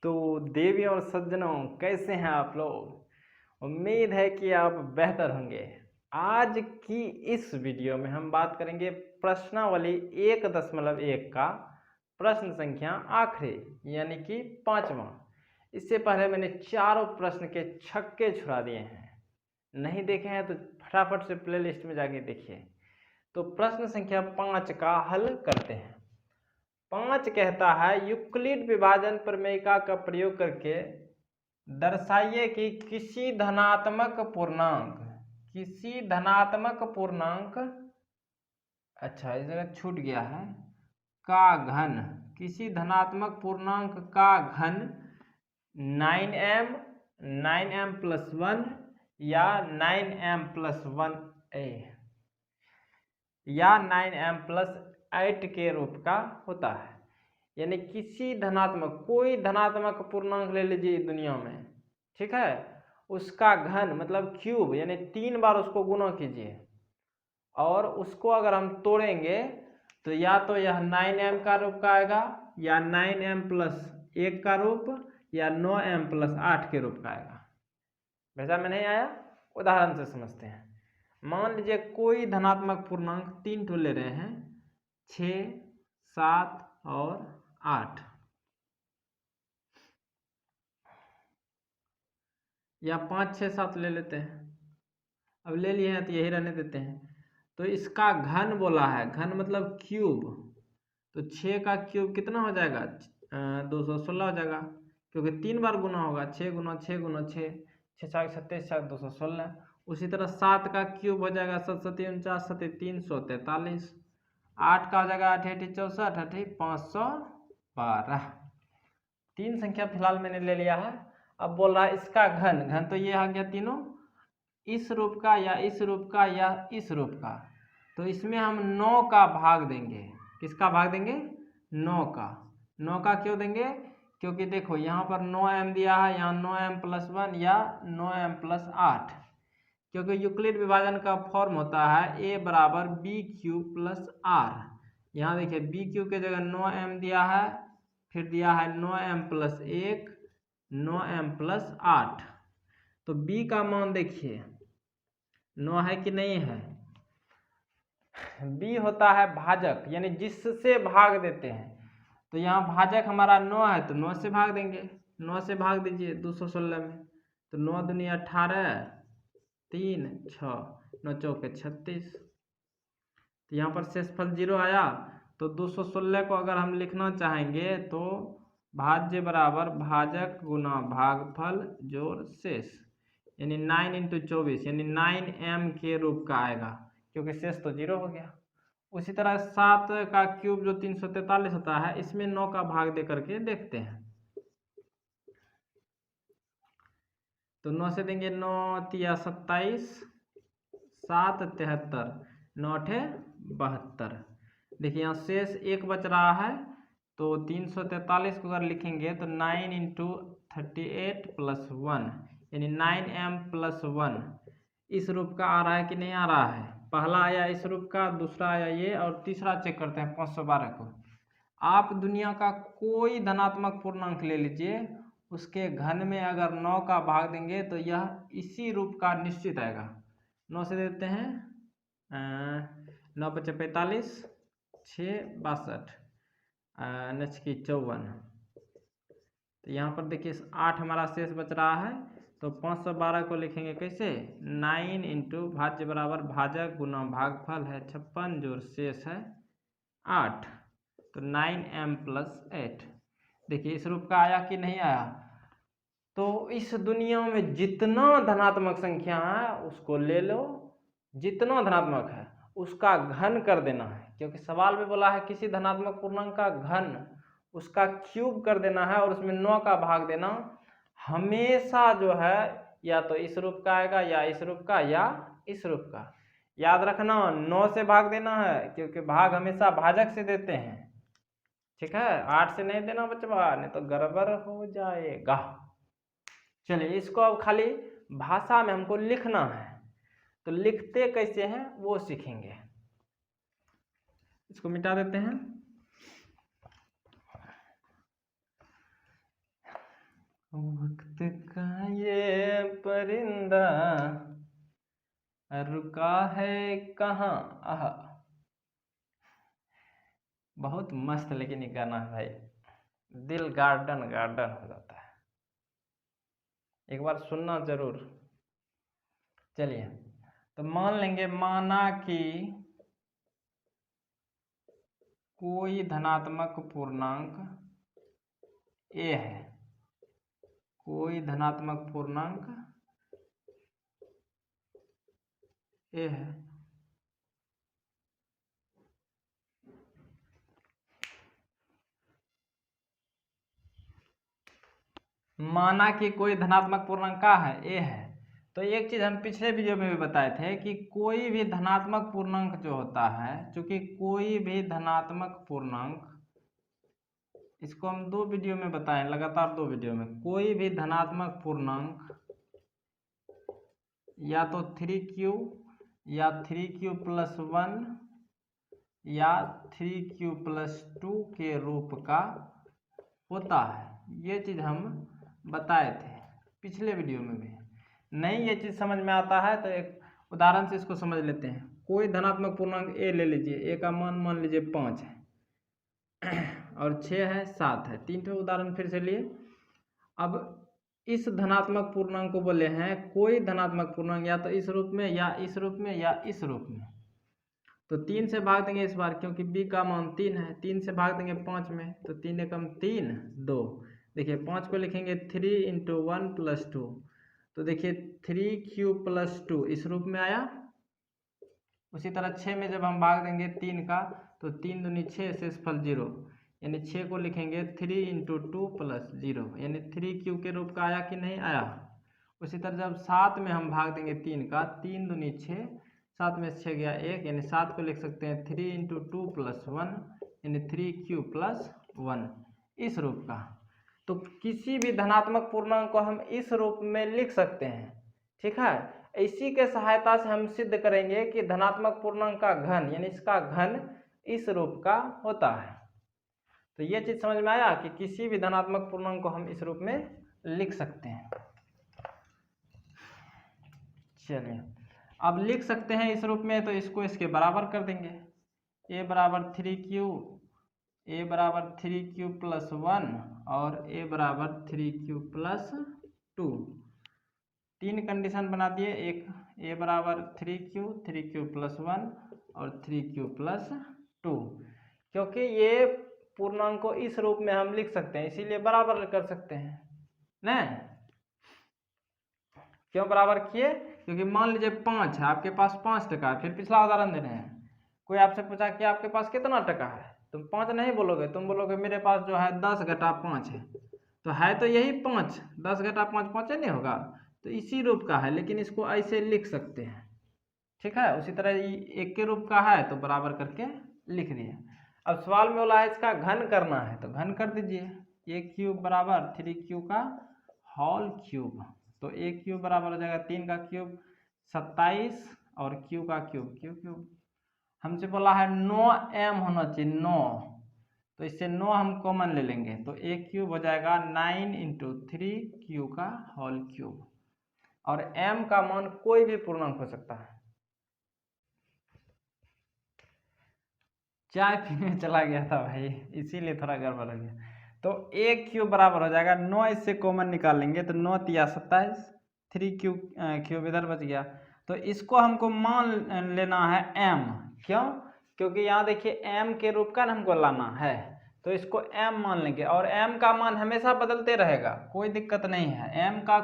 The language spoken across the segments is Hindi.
तो देवी और सज्जनों, कैसे हैं आप लोग। उम्मीद है कि आप बेहतर होंगे। आज की इस वीडियो में हम बात करेंगे प्रश्नावली 1.1 का प्रश्न संख्या आखिरी यानी कि 5वां। इससे पहले मैंने चारों प्रश्न के छक्के छुड़ा दिए हैं। नहीं देखे हैं तो फटाफट से प्लेलिस्ट में जाके देखिए। तो प्रश्न संख्या 5 का हल करते हैं। 5 कहता है यूक्लिड विभाजन प्रमेयिका का प्रयोग करके दर्शाइए कि किसी धनात्मक पूर्णांक अच्छा इस जगह छूट गया है का घन, किसी धनात्मक पूर्णांक का घन 9m प्लस 1 या 9m प्लस 1 या 9m प्लस 8 के रूप का होता है। यानी किसी धनात्मक, कोई धनात्मक पूर्णांक ले लीजिए दुनिया में, ठीक है, उसका घन मतलब क्यूब यानी 3 बार उसको गुना कीजिए और उसको अगर हम तोड़ेंगे तो या तो यह 9m का रूप का आएगा या 9m प्लस 1 का रूप या 9m प्लस 8 के रूप का आएगा। भेजा में नहीं आया? उदाहरण से समझते हैं। मान लीजिए कोई धनात्मक पूर्णांक 3 ठो ले रहे हैं, 6, 7 और 8, या 5, 6, 7 ले लेते हैं। अब ले लिए हैं तो यही रहने देते हैं। तो इसका घन बोला है, घन मतलब क्यूब, तो 6 का क्यूब कितना हो जाएगा? 216 हो जाएगा, क्योंकि 3 बार गुना होगा। 6 गुना 6 गुना 6, 6 4 36 4 216। उसी तरह 7 का क्यूब हो जाएगा 7 7 49 7 343। 8 का हो जाएगा 8 8 64 8 512। 3 संख्या फिलहाल मैंने ले लिया है। अब बोल रहा है इसका घन, घन तो ये आ गया तीनों, इस रूप का या इस रूप का या इस रूप का। तो इसमें हम 9 का भाग देंगे। किसका भाग देंगे? 9 का। 9 का क्यों देंगे? क्योंकि देखो यहाँ पर 9m दिया है, यहाँ 9m प्लस 1 या 9m प्लस 8, क्योंकि यूक्लिड विभाजन का फॉर्म होता है a बराबर बी क्यू प्लस आर। यहाँ देखिए बी क्यू के जगह 9m दिया है, फिर दिया है 9m प्लस 1, 9m प्लस 8। तो b का मान देखिए 9 है कि नहीं है? b होता है भाजक, यानी जिससे भाग देते हैं। तो यहाँ भाजक हमारा 9 है तो 9 से भाग देंगे। 9 से भाग दीजिए 216 में, तो 9 दूनी 18, 3 6 9 चौके 36। तो यहाँ पर शेषफल 0 आया। तो 216 को अगर हम लिखना चाहेंगे तो भाज्य बराबर भाजक गुना भागफल जोड़ शेष, यानी 9 इंटू 24 यानी 9m के रूप का आएगा, क्योंकि शेष तो 0 हो गया। उसी तरह 7 का क्यूब जो 343 होता है, इसमें 9 का भाग दे करके देखते हैं। तो 9 से देंगे 9 तिया 27, 7 73, 9 8 72। देखिए यहाँ शेष 1 बच रहा है, तो 343 को अगर लिखेंगे तो 9 इंटू 38 प्लस 1 यानी 9m प्लस 1 इस रूप का आ रहा है कि नहीं आ रहा है? पहला आया इस रूप का, दूसरा आया ये, और तीसरा चेक करते हैं 512 को। आप दुनिया का कोई धनात्मक पूर्णांक ले लीजिए, उसके घन में अगर 9 का भाग देंगे तो यह इसी रूप का निश्चित आएगा। 9 से देते हैं 9 बचे 45, 6 62, नच की 54। तो यहाँ पर देखिए 8 हमारा शेष बच रहा है, तो 512 को लिखेंगे कैसे? 9 इंटू भाज्य बराबर भाजक गुना भागफल है 56 जोड़ शेष है 8, तो 9m प्लस 8। देखिए इस रूप का आया कि नहीं आया? तो इस दुनिया में जितना धनात्मक संख्या है उसको ले लो, जितना धनात्मक है उसका घन कर देना है, क्योंकि सवाल में बोला है किसी धनात्मक पूर्णांक का घन, उसका क्यूब कर देना है और उसमें 9 का भाग देना। हमेशा जो है या तो इस रूप का आएगा या इस रूप का या इस रूप का। याद रखना 9 से भाग देना है, क्योंकि भाग हमेशा भाजक से देते हैं, ठीक है? 8 से नहीं देना बचवा, नहीं तो गड़बड़ हो जाएगा। चलिए इसको अब खाली भाषा में हमको लिखना है, तो लिखते कैसे हैं वो सीखेंगे। इसको मिटा देते हैं। वक्त का ये परिंदा रुका है कहाँ। आह, बहुत मस्त लेकिन ये गाना है भाई, दिल गार्डन गार्डन हो जाता है, एक बार सुनना जरूर। चलिए, तो मान लेंगे, माना कि कोई धनात्मक पूर्णांक ए है, कोई धनात्मक पूर्णांक ए है, माना कि कोई धनात्मक पूर्णांक का है ए है। तो एक चीज हम पिछले वीडियो में भी बताए थे कि कोई भी धनात्मक पूर्णांक जो होता है, चूंकि कोई भी धनात्मक पूर्णांक, इसको हम 2 वीडियो में बताएं, लगातार 2 वीडियो में, कोई भी धनात्मक पूर्णांक या तो 3q या 3q+1 या 3q+2 के रूप का होता है। ये चीज हम बताए थे पिछले वीडियो में भी। नहीं ये चीज समझ में आता है तो एक उदाहरण से इसको समझ लेते हैं। कोई धनात्मक पूर्णांक ए ले लीजिए, ए का मान लीजिए 5 है और 6 है, 7 है, 3 ठो उदाहरण फिर से लिए। अब इस धनात्मक पूर्णांक को बोले हैं कोई धनात्मक पूर्णांक या तो इस रूप में या इस रूप में या इस रूप में। तो 3 से भाग देंगे इस बार, क्योंकि b का मान 3 है, 3 से भाग देंगे 5 में, तो 3 एकम 3 2। देखिए 5 को लिखेंगे 3 × 1 + 2, तो देखिए 3q+2 इस रूप में आया। उसी तरह 6 में जब हम भाग देंगे 3 का, तो 3 दूनी 6, शेषफल 0, यानी 6 को लिखेंगे 3 × 2 + 0, यानी 3q के रूप का आया कि नहीं आया। उसी तरह जब 7 में हम भाग देंगे 3 का, 3 दूनी 6, 7 में 6 गया 1, यानी 7 को लिख सकते हैं 3 × 2 + 1, यानी 3q+1 इस रूप का। तो किसी भी धनात्मक पूर्णांक को हम इस रूप में लिख सकते हैं, ठीक है। इसी के सहायता से हम सिद्ध करेंगे कि धनात्मक पूर्णांक का घन, यानी इसका घन इस रूप का होता है। तो ये चीज समझ में आया कि किसी भी धनात्मक पूर्णांक को हम इस रूप में लिख सकते हैं। चलिए, अब लिख सकते हैं इस रूप में, तो इसको इसके बराबर कर देंगे। a बराबर 3q, a बराबर 3q+1 और a बराबर 3q+2। 3 कंडीशन बना दिए, एक a बराबर 3q, 3q+1 और 3q+2। क्योंकि ये पूर्णांक को इस रूप में हम लिख सकते हैं, इसीलिए बराबर कर सकते हैं ना। क्यों बराबर किए? क्योंकि मान लीजिए 5 है, आपके पास 5 टका है। फिर पिछला उदाहरण दे रहे हैं, कोई आपसे पूछा कि आपके पास कितना टका है, तुम 5 नहीं बोलोगे, तुम बोलोगे मेरे पास जो है 10 घटा 5 है। तो है तो यही 5, 10 घटा 5 5 नहीं होगा, तो इसी रूप का है, लेकिन इसको ऐसे लिख सकते हैं, ठीक है। उसी तरह एक के रूप का है तो बराबर करके लिख दिए। अब सवाल में बोला है इसका घन करना है, तो घन कर दीजिए। a³ बराबर 3q का होल क्यूब, तो a³ बराबर हो जाएगा 3 का क्यूब 27 और q का क्यूब क्यूब। हमसे बोला है 9m होना चाहिए, 9, तो इससे 9 हम कॉमन ले लेंगे, तो a³ हो जाएगा 9 × 3q का होल क्यूब। और m का मान कोई भी पूर्णांक हो सकता है। चाय पीने चला गया था भाई, इसीलिए थोड़ा गड़बड़ हो गया। तो a³ बराबर हो जाएगा 9, इससे कॉमन निकाल लेंगे, तो 9 × 27, 3q क्यूब इधर बच गया। तो इसको हमको मान लेना है m, क्यों? क्योंकि यहाँ देखिए m के रूप का हमको लाना है, तो इसको m मान लेंगे। और m का मान हमेशा बदलते रहेगा, कोई दिक्कत नहीं है, m का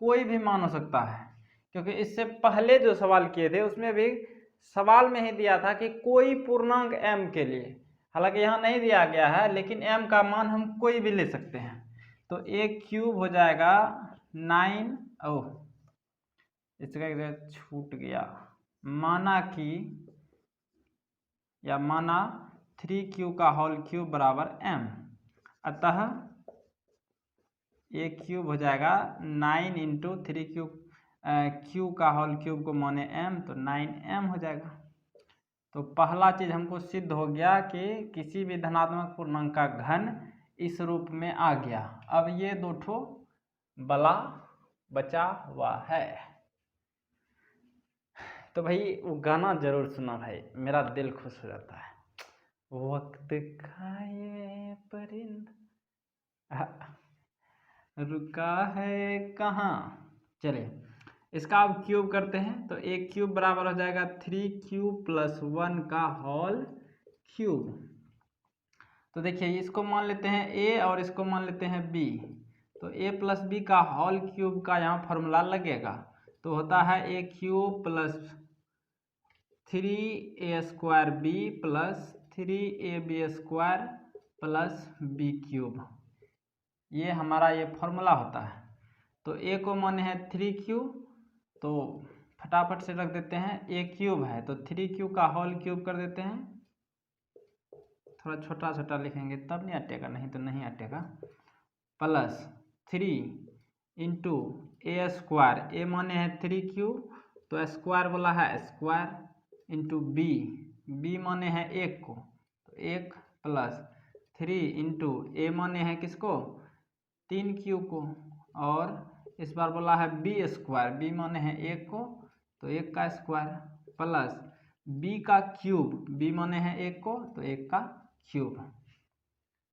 कोई भी मान हो सकता है। क्योंकि इससे पहले जो सवाल किए थे उसमें भी सवाल में ही दिया था कि कोई पूर्णांक m के लिए, हालांकि यहाँ नहीं दिया गया है, लेकिन m का मान हम कोई भी ले सकते हैं। तो a³ हो जाएगा 9, ओह इसका छूट गया, माना कि या माना 3q का होल क्यूब बराबर m, अतः a³ हो जाएगा 9 × 3q, q का होल क्यूब को माने m, तो 9m हो जाएगा। तो पहला चीज हमको सिद्ध हो गया कि किसी भी धनात्मक पूर्णांक का घन इस रूप में आ गया। अब ये दो ठो बला बचा हुआ है। तो भाई वो गाना जरूर सुना भाई, मेरा दिल खुश हो जाता है। वक्त खाए परिंद रुका है कहाँ। चलिए इसका अब क्यूब करते हैं। तो एक क्यूब बराबर हो जाएगा 3q + 1 का होल क्यूब। तो देखिए इसको मान लेते हैं a और इसको मान लेते हैं b। तो a + b का होल क्यूब का यहाँ फॉर्मूला लगेगा। तो होता है a³ + 3a² b + 3ab² + b³। ये हमारा ये फॉर्मूला होता है। तो a को माने है 3q, तो फटाफट से रख देते हैं। a³ है तो 3q का होल क्यूब कर देते हैं। थोड़ा छोटा छोटा लिखेंगे तब नहीं अटेगा, नहीं तो नहीं अटेगा। प्लस 3 × a², a माने है 3q तो स्क्वायर वाला है स्क्वायर इंटू b माने है 1 को तो 1 + 3 × a माने है किसको 3q को, और इस बार बोला है b², b माने है 1 को तो 1 का स्क्वायर प्लस b का क्यूब, b माने है 1 को तो 1 का क्यूब।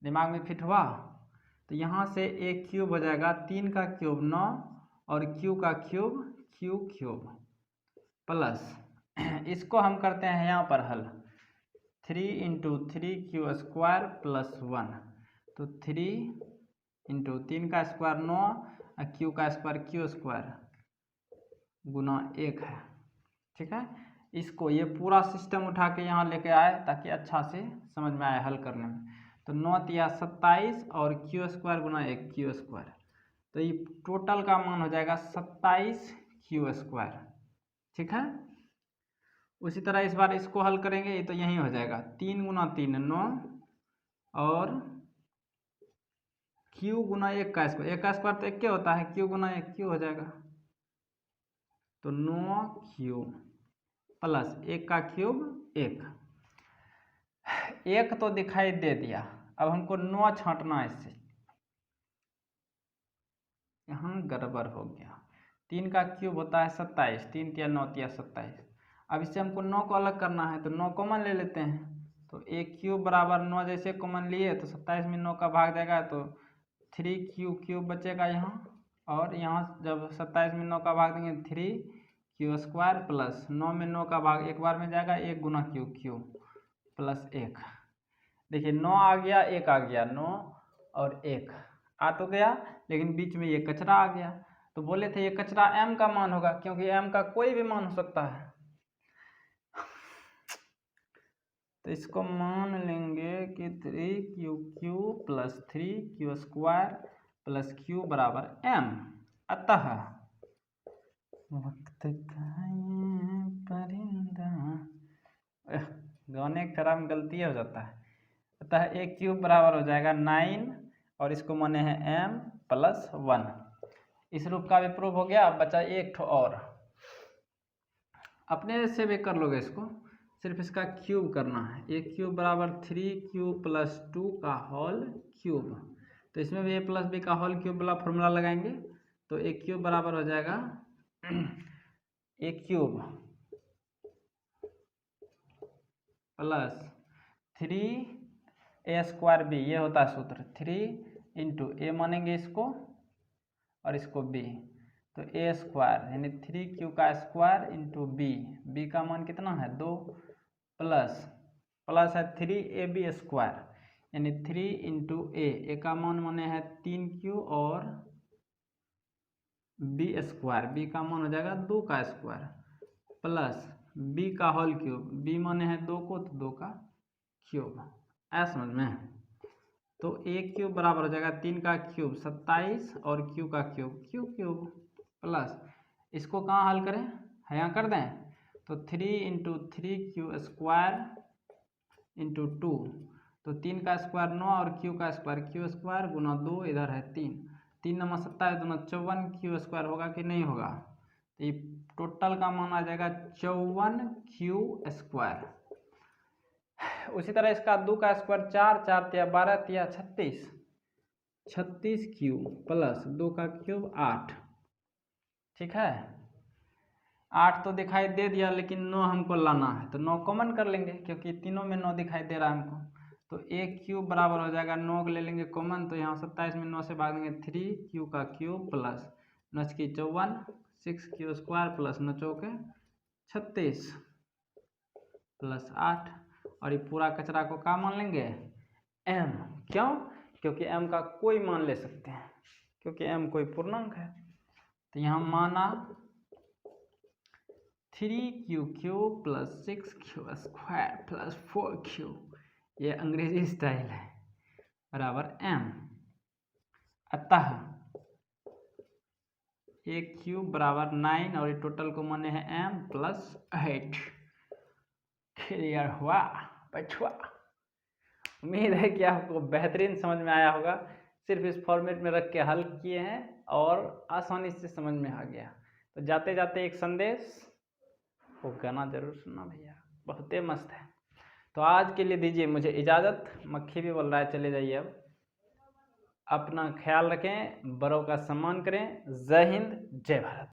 दिमाग में फिट हुआ। तो यहाँ से एक क्यूब हो जाएगा 3 का क्यूब 9 और q का क्यूब q³ प्लस इसको हम करते हैं यहाँ पर हल 3 × 3q² + 1। तो 3 × 3 का स्क्वायर 9 और q का स्क्वायर q² गुना 1 है। ठीक है, इसको ये पूरा सिस्टम उठा के यहाँ लेके आए ताकि अच्छा से समझ में आए हल करने में। तो 9 × 27 और q² गुना 1 q², तो ये टोटल का मान हो जाएगा 27q²। ठीक है, उसी तरह इस बार इसको हल करेंगे। ये तो यही हो जाएगा 3 × 3 9 और q गुना 1 का स्क्वायर, 1 का स्क्वायर तो 1 के होता है, q गुना 1 q हो जाएगा। तो 9q प्लस 1 का क्यूब 1 तो दिखाई दे दिया। अब हमको 9 छांटना है इससे, यहाँ गड़बड़ हो गया। 3 का क्यूब होता है 27, 3 × 9 = 27। अब इससे हमको 9 को अलग करना है तो 9 कॉमन ले लेते हैं। तो a³ बराबर 9 जैसे कॉमन लिए तो 27 में 9 का भाग जाएगा तो 3q³ बचेगा यहाँ, और यहाँ जब 27 में 9 का भाग देंगे 3q² प्लस 9 में 9 का भाग एक बार में जाएगा 1 गुना q³ प्लस 1। देखिए 9 आ गया 1 आ गया, 9 और 1 आ तो गया, लेकिन बीच में ये कचरा आ गया। तो बोले थे ये कचरा m का मान होगा, क्योंकि m का कोई भी मान हो सकता है। तो इसको मान लेंगे कि 3q³ + 3q² + q बराबर m। अतः वक्त परिंदा, गाने खराब में गलती हो जाता है। अतः a³ बराबर हो जाएगा 9 और इसको माने हैं m + 1। इस रूप का भी प्रूफ हो गया। अब बचा एक ठो और, अपने से भी कर लोगे इसको, सिर्फ इसका क्यूब करना है। a³ बराबर 3q + 2 का होल क्यूब। तो इसमें भी a + b का होल क्यूब वाला फॉर्मूला लगाएंगे। तो a³ बराबर हो जाएगा a³ + 3a² b, ये होता है सूत्र। 3 × a मानेंगे इसको और इसको b, तो a² यानी 3q का स्क्वायर इंटू b का मान कितना है 2, प्लस है 3ab² यानी 3 × a का मान माने है 3q और b² का मान हो जाएगा 2 का स्क्वायर प्लस b का होल क्यूब, b माने है 2 को तो 2 का क्यूब। ऐसा समझ में। तो a³ बराबर हो जाएगा 3 का क्यूब 27 और q का क्यूब q³ प्लस इसको कहाँ हल करें, यहाँ कर दें। तो 3 × 3q² इंटू 2, तो 3 का स्क्वायर 9 और q का स्क्वायर q² गुना 2, इधर है 3, 3 × 27 = 54 q² होगा कि नहीं होगा। तो ये टोटल का मान आ जाएगा 54q²। उसी तरह इसका 2 का स्क्वायर 4, 4 × 12 = 36, 36 क्यूब प्लस 2 का क्यूब 8। ठीक है, 8 तो दिखाई दे दिया, लेकिन 9 हमको लाना है, तो 9 कॉमन कर लेंगे क्योंकि तीनों में 9 दिखाई दे रहा है हमको। तो 1 क्यूब बराबर हो जाएगा 9 ले लेंगे कॉमन, तो यहाँ 27 में 9 से भाग देंगे 3 क्यू का क्यूब प्लस 9 की 54 6 क्यू स्क्वायर प्लस 9 चौके 36 प्लस 8। और ये पूरा कचरा को क्या मान लेंगे, m। क्यों, क्योंकि m का कोई मान ले सकते हैं, क्योंकि m कोई पूर्णांक है। तो यहाँ माना 3q cube plus 6q square plus 4q, ये अंग्रेजी स्टाइल है, बराबर m। अतः 1 क्यूब बराबर 9 और ये टोटल को माने हैं m प्लस 8। क्लियर हुआ बचुआ? उम्मीद है कि आपको बेहतरीन समझ में आया होगा। सिर्फ इस फॉर्मेट में रख के हल किए हैं और आसानी से समझ में आ गया। तो जाते जाते एक संदेश, वो गाना जरूर सुनना भैया, बहुत ही मस्त है। तो आज के लिए दीजिए मुझे इजाज़त, मक्खी भी बोल रहा है चले जाइए। अब अपना ख्याल रखें, बड़ों का सम्मान करें। जय हिंद, जय भारत।